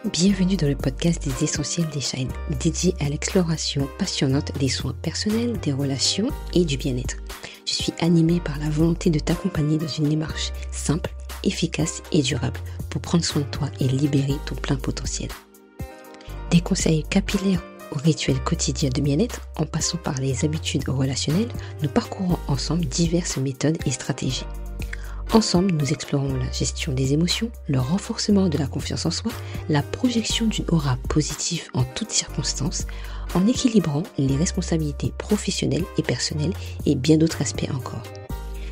Bienvenue dans le podcast des Essentiels des Shine, dédié à l'exploration passionnante des soins personnels, des relations et du bien-être. Je suis animée par la volonté de t'accompagner dans une démarche simple, efficace et durable pour prendre soin de toi et libérer ton plein potentiel. Des conseils capillaires aux rituels quotidiens de bien-être, en passant par les habitudes relationnelles, nous parcourons ensemble diverses méthodes et stratégies. Ensemble, nous explorons la gestion des émotions, le renforcement de la confiance en soi, la projection d'une aura positive en toutes circonstances, en équilibrant les responsabilités professionnelles et personnelles et bien d'autres aspects encore.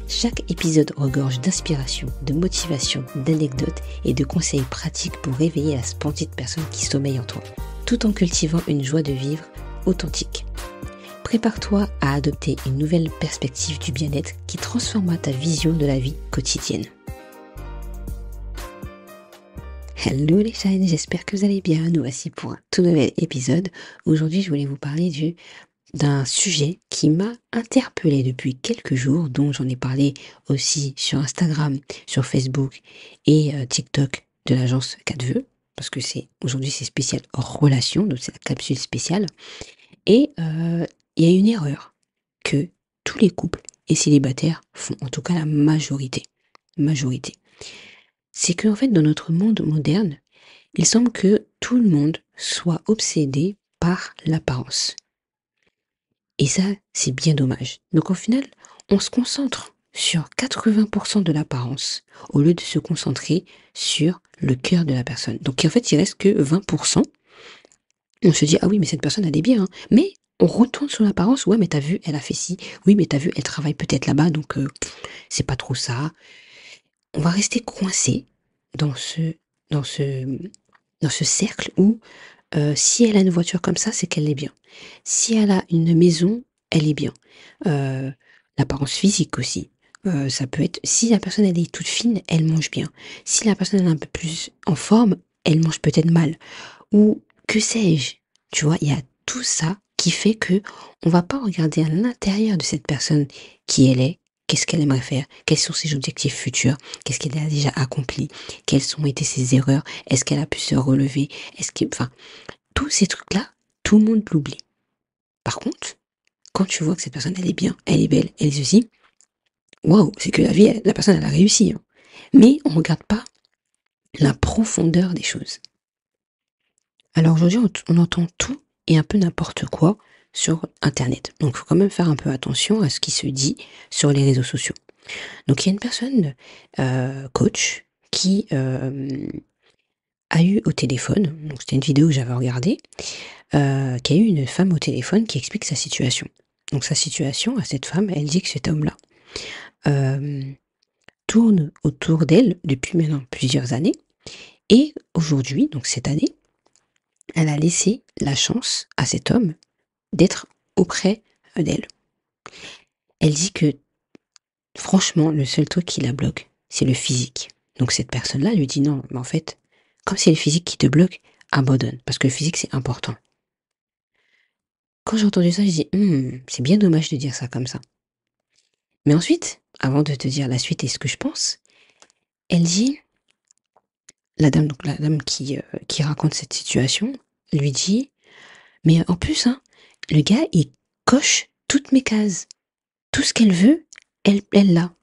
Chaque épisode regorge d'inspiration, de motivation, d'anecdotes et de conseils pratiques pour réveiller la splendide personne qui sommeille en toi, tout en cultivant une joie de vivre authentique. Prépare-toi à adopter une nouvelle perspective du bien-être qui transformera ta vision de la vie quotidienne. Hello les Shine, j'espère que vous allez bien. Nous voici pour un tout nouvel épisode. Aujourd'hui, je voulais vous parler d'un sujet qui m'a interpellée depuis quelques jours, dont j'en ai parlé aussi sur Instagram, sur Facebook et TikTok de l'agence 4 parce que aujourd'hui c'est spécial relation, donc c'est la capsule spéciale. Et il y a une erreur que tous les couples et célibataires font, en tout cas la majorité. C'est qu'en fait, dans notre monde moderne, il semble que tout le monde soit obsédé par l'apparence. Et ça, c'est bien dommage. Donc au final, on se concentre sur 80% de l'apparence au lieu de se concentrer sur le cœur de la personne. Donc en fait, il reste que 20%. On se dit, ah oui, mais cette personne, elle est bien. Mais on retourne sur l'apparence. Ouais, mais t'as vu, elle a fait ci. Oui, mais t'as vu, elle travaille peut-être là-bas, donc c'est pas trop ça. On va rester coincé dans dans ce, dans ce cercle où si elle a une voiture comme ça, c'est qu'elle est bien. Si elle a une maison, elle est bien. L'apparence physique aussi. Ça peut être, si la personne elle est toute fine, elle mange bien. Si la personne elle est un peu plus en forme, elle mange peut-être mal. Ou que sais-je, tu vois, il y a tout ça qui fait que on va pas regarder à l'intérieur de cette personne qui elle est, qu'est-ce qu'elle aimerait faire, quels sont ses objectifs futurs, qu'est-ce qu'elle a déjà accompli, quelles ont été ses erreurs, est-ce qu'elle a pu se relever, enfin, tous ces trucs-là, tout le monde l'oublie. Par contre, quand tu vois que cette personne, elle est bien, elle est belle, elle est ceci, waouh, c'est que la personne, elle a réussi. Hein. Mais on regarde pas la profondeur des choses. Alors aujourd'hui, on entend tout et un peu n'importe quoi sur Internet. Donc il faut quand même faire un peu attention à ce qui se dit sur les réseaux sociaux. Donc il y a une personne, coach, qui a eu au téléphone, donc c'était une vidéo que j'avais regardée, qui a eu une femme au téléphone qui explique sa situation. Donc sa situation à cette femme, elle dit que cet homme-là tourne autour d'elle depuis maintenant plusieurs années. Et aujourd'hui, donc cette année, elle a laissé la chance à cet homme d'être auprès d'elle. Elle dit que, franchement, le seul truc qui la bloque, c'est le physique. Donc cette personne-là lui dit non, mais en fait, comme c'est le physique qui te bloque, abandonne, parce que le physique c'est important. Quand j'ai entendu ça, je dis, c'est bien dommage de dire ça comme ça. Mais ensuite, avant de te dire la suite et ce que je pense, elle dit, la dame qui raconte cette situation, lui dit, mais en plus, hein, le gars, il coche toutes mes cases. Tout ce qu'elle veut, elle l'a.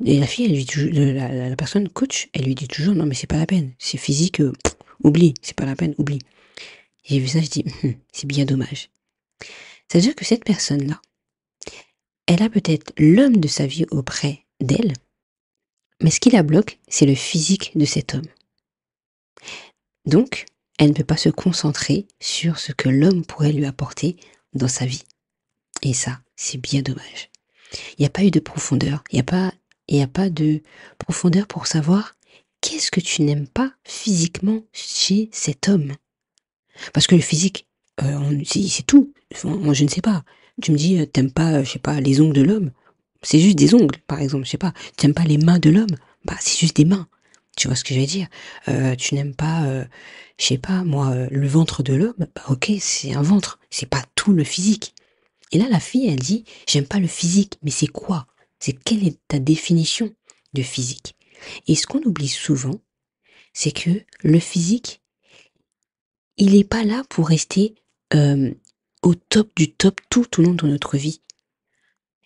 Et la fille, elle lui dit, la personne coach, elle lui dit toujours, non mais c'est pas la peine, c'est physique, oublie, c'est pas la peine, oublie. J'ai vu ça, je dis, c'est bien dommage. C'est-à-dire que cette personne-là, elle a peut-être l'homme de sa vie auprès d'elle, mais ce qui la bloque, c'est le physique de cet homme. Donc, elle ne peut pas se concentrer sur ce que l'homme pourrait lui apporter dans sa vie. Et ça, c'est bien dommage. Il n'y a pas eu de profondeur, il n'y a pas de profondeur pour savoir qu'est-ce que tu n'aimes pas physiquement chez cet homme. Parce que le physique, c'est tout. Enfin, je ne sais pas. Tu me dis, t'aimes pas, je sais pas, les ongles de l'homme. C'est juste des ongles, par exemple. Je sais pas. Tu n'aimes pas les mains de l'homme. Bah, c'est juste des mains. Tu vois ce que je veux dire? Tu n'aimes pas, je sais pas, moi, le ventre de l'homme. Bah, ok, c'est un ventre. C'est pas tout le physique. Et là, la fille, elle dit, j'aime pas le physique. Mais c'est quoi? Quelle est ta définition de physique? Et ce qu'on oublie souvent, c'est que le physique, il n'est pas là pour rester au top du top tout au long de notre vie.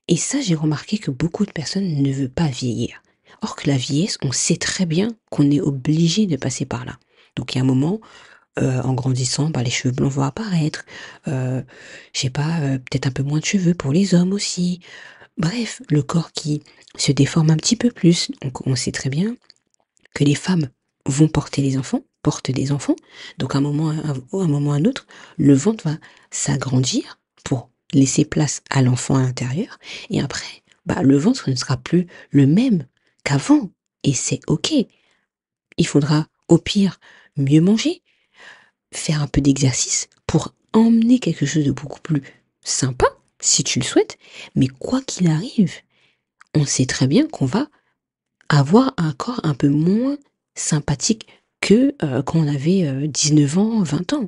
Et ça, j'ai remarqué que beaucoup de personnes ne veulent pas vieillir. Or que la vieillesse, on sait très bien qu'on est obligé de passer par là. Donc il y a un moment, en grandissant, bah, les cheveux blonds vont apparaître. Je sais pas, peut-être un peu moins de cheveux pour les hommes aussi. Bref, le corps qui se déforme un petit peu plus. Donc on sait très bien que les femmes vont porter les enfants, portent des enfants. Donc à un moment ou à un autre, le ventre va s'agrandir pour laisser place à l'enfant à l'intérieur. Et après, bah, le ventre ne sera plus le même qu'avant. Et c'est OK. Il faudra au pire mieux manger, faire un peu d'exercice pour emmener quelque chose de beaucoup plus sympa, si tu le souhaites. Mais quoi qu'il arrive, on sait très bien qu'on va avoir un corps un peu moins sympathique que quand on avait 19 ans, 20 ans.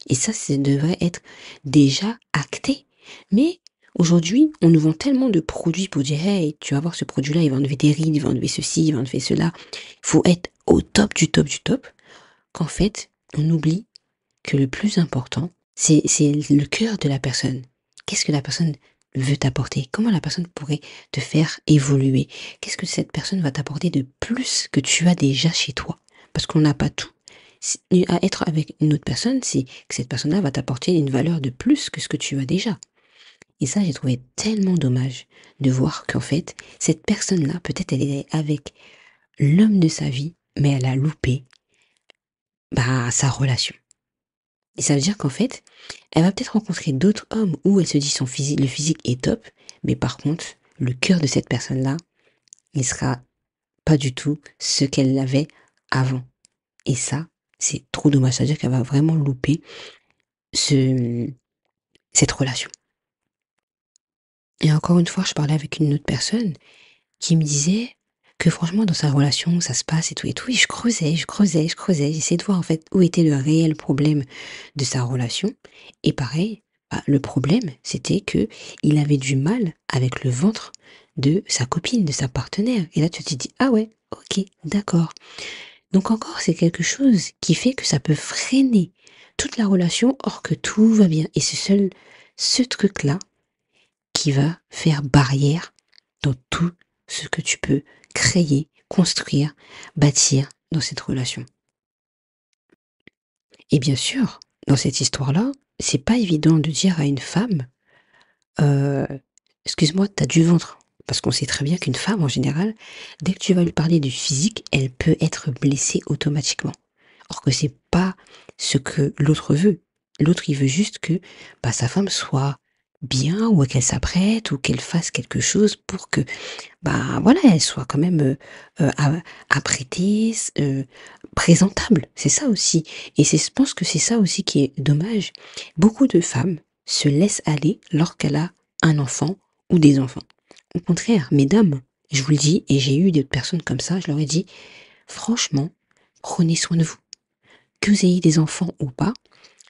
Et ça devrait être déjà acté. Mais aujourd'hui, on nous vend tellement de produits pour dire, hey, tu vas voir ce produit-là, il va enlever des rides, il va enlever ceci, il va enlever cela. Il faut être au top du top du top. Qu'en fait, on oublie que le plus important, c'est le cœur de la personne. Qu'est-ce que la personne veut t'apporter? Comment la personne pourrait te faire évoluer? Qu'est-ce que cette personne va t'apporter de plus que tu as déjà chez toi? Parce qu'on n'a pas tout. À être avec une autre personne, c'est que cette personne-là va t'apporter une valeur de plus que ce que tu as déjà. Et ça, j'ai trouvé tellement dommage de voir qu'en fait, cette personne-là, peut-être elle est avec l'homme de sa vie, mais elle a loupé bah, sa relation. Et ça veut dire qu'en fait, elle va peut-être rencontrer d'autres hommes où elle se dit le physique est top, mais par contre, le cœur de cette personne-là, il sera pas du tout ce qu'elle avait avant. Et ça, c'est trop dommage. Ça veut dire qu'elle va vraiment louper ce, cette relation. Et encore une fois, je parlais avec une autre personne qui me disait que franchement, dans sa relation, ça se passe et tout et tout. Et je creusais, je creusais, je creusais. J'essayais de voir en fait où était le réel problème de sa relation. Et pareil, bah, le problème, c'était que il avait du mal avec le ventre de sa copine, de sa partenaire. Et là, tu te dis, ah ouais, ok, d'accord. Donc encore, c'est quelque chose qui fait que ça peut freiner toute la relation, or que tout va bien. Et c'est seul ce truc-là qui va faire barrière dans tout ce que tu peux créer, construire, bâtir dans cette relation. Et bien sûr, dans cette histoire-là, c'est pas évident de dire à une femme, euh, excuse-moi, t'as du ventre. Parce qu'on sait très bien qu'une femme, en général, dès que tu vas lui parler du physique, elle peut être blessée automatiquement. Or que c'est pas ce que l'autre veut. L'autre, il veut juste que bah, sa femme soit bien ou qu'elle s'apprête ou qu'elle fasse quelque chose pour que bah voilà, elle soit quand même apprêtée, présentable. C'est ça aussi. Et je pense que c'est ça aussi qui est dommage. Beaucoup de femmes se laissent aller lorsqu'elle a un enfant ou des enfants. Au contraire, mesdames, je vous le dis, et j'ai eu des personnes comme ça, je leur ai dit, franchement, prenez soin de vous. Que vous ayez des enfants ou pas,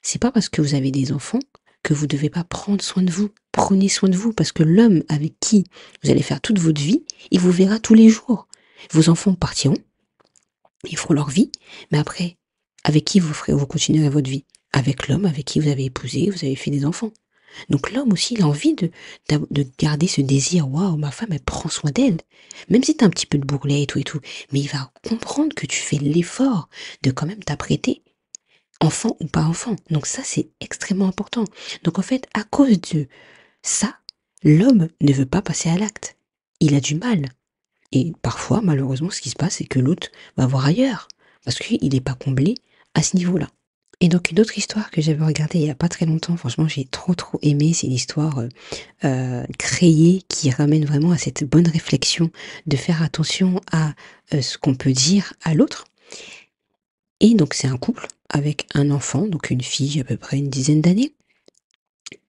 c'est pas parce que vous avez des enfants que vous devez pas prendre soin de vous. Prenez soin de vous parce que l'homme avec qui vous allez faire toute votre vie, il vous verra tous les jours. Vos enfants partiront, ils feront leur vie, mais après, avec qui vous continuerez votre vie? Avec l'homme avec qui vous avez épousé, vous avez fait des enfants. Donc l'homme aussi, il a envie de garder ce désir. Waouh, ma femme, elle prend soin d'elle. Même si t'as un petit peu de bourrelet et tout. Mais il va comprendre que tu fais l'effort de quand même t'apprêter enfant ou pas enfant. Donc ça, c'est extrêmement important. Donc en fait, à cause de ça, l'homme ne veut pas passer à l'acte. Il a du mal. Et parfois, malheureusement, ce qui se passe, c'est que l'autre va voir ailleurs. Parce qu'il n'est pas comblé à ce niveau-là. Et donc une autre histoire que j'avais regardée il n'y a pas très longtemps, franchement j'ai trop aimé, c'est une histoire créée qui ramène vraiment à cette bonne réflexion de faire attention à ce qu'on peut dire à l'autre. Et donc c'est un couple avec un enfant, donc une fille à peu près une dizaine d'années.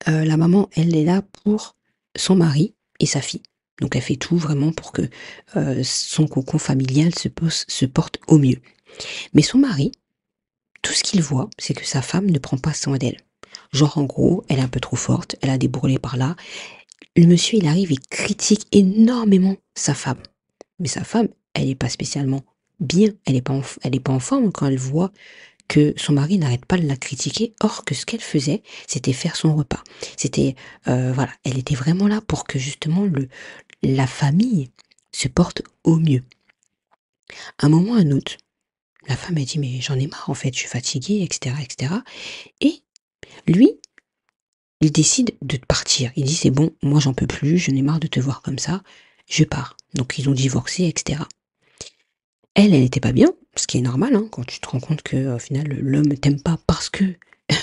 La maman, elle est là pour son mari et sa fille. Donc elle fait tout vraiment pour que son cocon familial se porte au mieux. Mais son mari, tout ce qu'il voit, c'est que sa femme ne prend pas soin d'elle. Genre en gros, elle est un peu trop forte, elle a des bourrelets par là. Le monsieur, il arrive et critique énormément sa femme. Mais sa femme, elle n'est pas spécialement bien, elle est pas en forme quand elle voit que son mari n'arrête pas de la critiquer. Or que ce qu'elle faisait, c'était faire son repas. C'était, voilà, elle était vraiment là pour que justement la famille se porte au mieux. À un moment, un autre, la femme a dit mais j'en ai marre en fait, je suis fatiguée, etc., etc. Et lui, il décide de partir. Il dit c'est bon, moi j'en peux plus, j'en ai marre de te voir comme ça, je pars. Donc ils ont divorcé, etc. Elle était pas bien, ce qui est normal, hein, quand tu te rends compte que au final l'homme t'aime pas parce que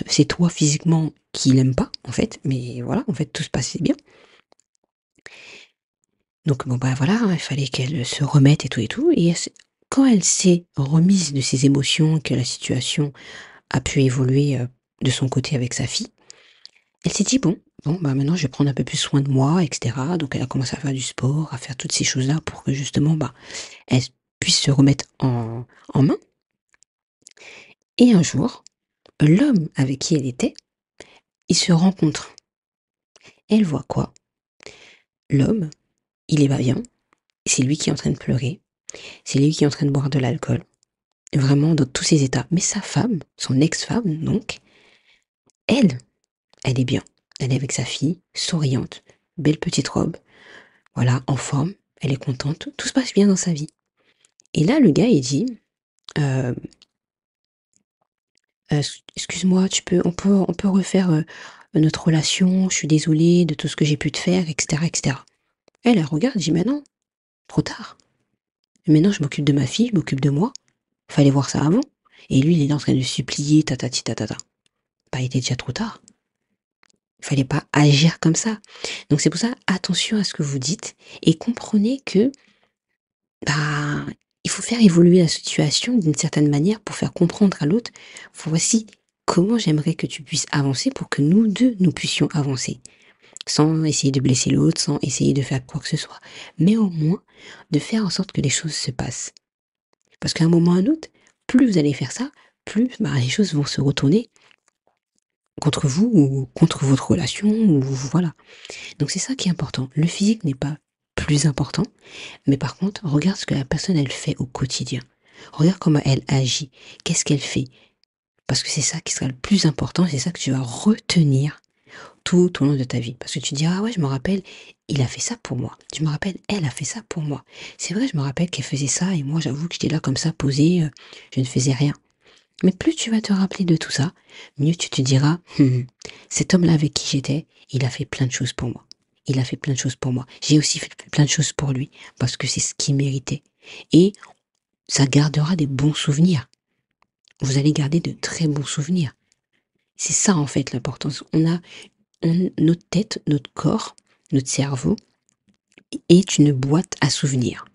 c'est toi physiquement qui l'aime pas, en fait. Mais voilà, en fait tout se passait bien. Donc bon bah voilà, hein, il fallait qu'elle se remette et tout et tout. Et quand elle s'est remise de ses émotions, que la situation a pu évoluer de son côté avec sa fille, elle s'est dit bon bah maintenant je vais prendre un peu plus soin de moi, etc. Donc elle a commencé à faire du sport, à faire toutes ces choses-là pour que justement bah elle puisse se remettre en main. Et un jour, l'homme avec qui elle était, ils se rencontrent. Elle voit quoi? L'homme, il est pas bien, c'est lui qui est en train de pleurer, c'est lui qui est en train de boire de l'alcool, vraiment dans tous ses états. Mais sa femme, son ex-femme donc, elle, elle est bien. Elle est avec sa fille, souriante, belle petite robe, voilà, en forme, elle est contente, tout se passe bien dans sa vie. Et là, le gars, il dit, euh, excuse-moi, on peut refaire notre relation, je suis désolée de tout ce que j'ai pu te faire, etc., etc. Elle regarde, dit, mais non, trop tard. Maintenant, je m'occupe de ma fille, je m'occupe de moi. Fallait voir ça avant. Et lui, il est en train de supplier, tatati tatata. Bah, il était déjà trop tard. Il fallait pas agir comme ça. Donc c'est pour ça, attention à ce que vous dites et comprenez que, bah, il faut faire évoluer la situation d'une certaine manière pour faire comprendre à l'autre, voici comment j'aimerais que tu puisses avancer pour que nous deux, nous puissions avancer. Sans essayer de blesser l'autre, sans essayer de faire quoi que ce soit. Mais au moins, de faire en sorte que les choses se passent. Parce qu'à un moment ou à un autre, plus vous allez faire ça, plus bah, les choses vont se retourner contre vous ou contre votre relation, ou voilà. Donc c'est ça qui est important. Le physique n'est pas plus important, mais par contre, regarde ce que la personne elle fait au quotidien. Regarde comment elle agit, qu'est-ce qu'elle fait. Parce que c'est ça qui sera le plus important, c'est ça que tu vas retenir tout au long de ta vie. Parce que tu diras, ah ouais, je me rappelle, il a fait ça pour moi. Je me rappelle, elle a fait ça pour moi. C'est vrai, je me rappelle qu'elle faisait ça, et moi j'avoue que j'étais là comme ça, posée, je ne faisais rien. Mais plus tu vas te rappeler de tout ça, mieux tu te diras, cet homme-là avec qui j'étais, il a fait plein de choses pour moi. Il a fait plein de choses pour moi. J'ai aussi fait plein de choses pour lui, parce que c'est ce qu'il méritait. Et ça gardera des bons souvenirs. Vous allez garder de très bons souvenirs. C'est ça en fait l'importance. Notre tête, notre corps, notre cerveau est une boîte à souvenirs.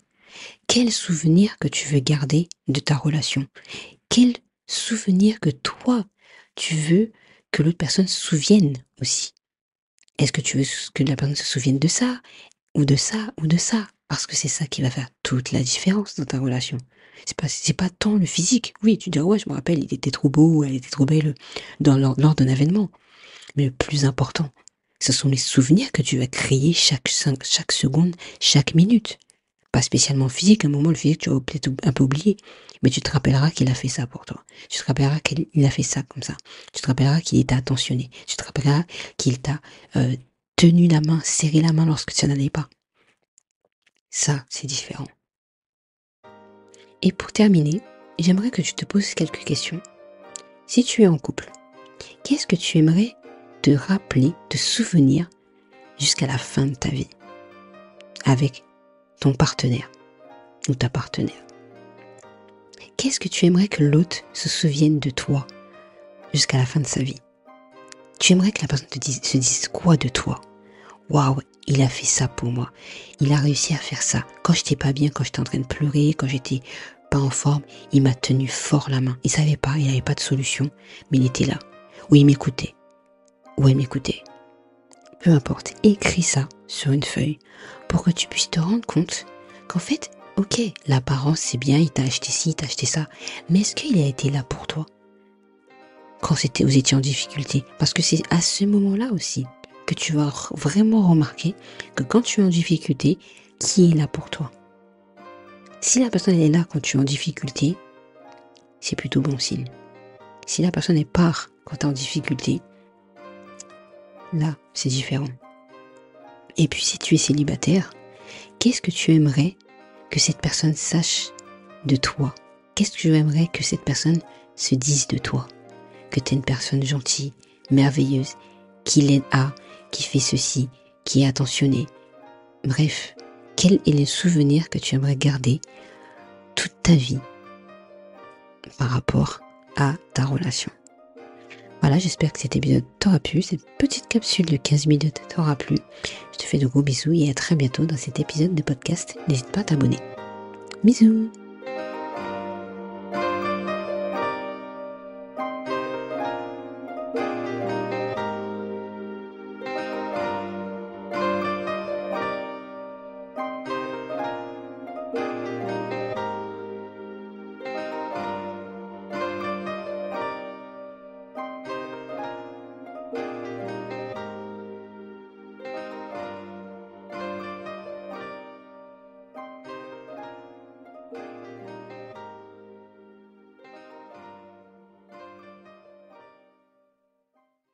Quel souvenir que tu veux garder de ta relation? Quel souvenir que toi, tu veux que l'autre personne se souvienne aussi? Est-ce que tu veux que la personne se souvienne de ça, ou de ça, ou de ça? Parce que c'est ça qui va faire toute la différence dans ta relation. C'est pas tant le physique. Oui, tu dis, ouais, je me rappelle, il était trop beau, ou elle était trop belle lors d'un événement. Mais le plus important, ce sont les souvenirs que tu vas créer chaque seconde, chaque minute. Pas spécialement physique, à un moment le physique tu vas peut-être un peu oublier, mais tu te rappelleras qu'il a fait ça pour toi. Tu te rappelleras qu'il a fait ça comme ça. Tu te rappelleras qu'il t'a attentionné. Tu te rappelleras qu'il t'a tenu la main, serré la main lorsque tu n'en allais pas. Ça, c'est différent. Et pour terminer, j'aimerais que tu te poses quelques questions. Si tu es en couple, qu'est-ce que tu aimerais te rappeler, te souvenir jusqu'à la fin de ta vie avec ton partenaire ou ta partenaire? Qu'est-ce que tu aimerais que l'autre se souvienne de toi jusqu'à la fin de sa vie? Tu aimerais que la personne se dise quoi de toi? Waouh, il a fait ça pour moi. Il a réussi à faire ça. Quand j'étais pas bien, quand j'étais en train de pleurer, quand j'étais pas en forme, il m'a tenu fort la main. Il savait pas, il n'avait pas de solution, mais il était là. Ou il m'écoutait. Ou elle m'écoutait. Peu importe, écris ça sur une feuille pour que tu puisses te rendre compte qu'en fait, ok, l'apparence c'est bien, il t'a acheté ci, il t'a acheté ça, mais est-ce qu'il a été là pour toi quand vous étiez en difficulté? Parce que c'est à ce moment-là aussi que tu vas vraiment remarquer que quand tu es en difficulté, qui est là pour toi? Si la personne est là quand tu es en difficulté, c'est plutôt bon signe. Si la personne est part quand tu es en difficulté, là, c'est différent. Et puis si tu es célibataire, qu'est-ce que tu aimerais que cette personne sache de toi? Qu'est-ce que tu aimerais que cette personne se dise de toi? Que tu es une personne gentille, merveilleuse, qui l'aide à, qui fait ceci, qui est attentionnée. Bref, quel est le souvenir que tu aimerais garder toute ta vie par rapport à ta relation? Voilà, j'espère que cet épisode t'aura plu, cette petite capsule de 15 minutes t'aura plu. Je te fais de gros bisous et à très bientôt dans cet épisode de podcast. N'hésite pas à t'abonner. Bisous!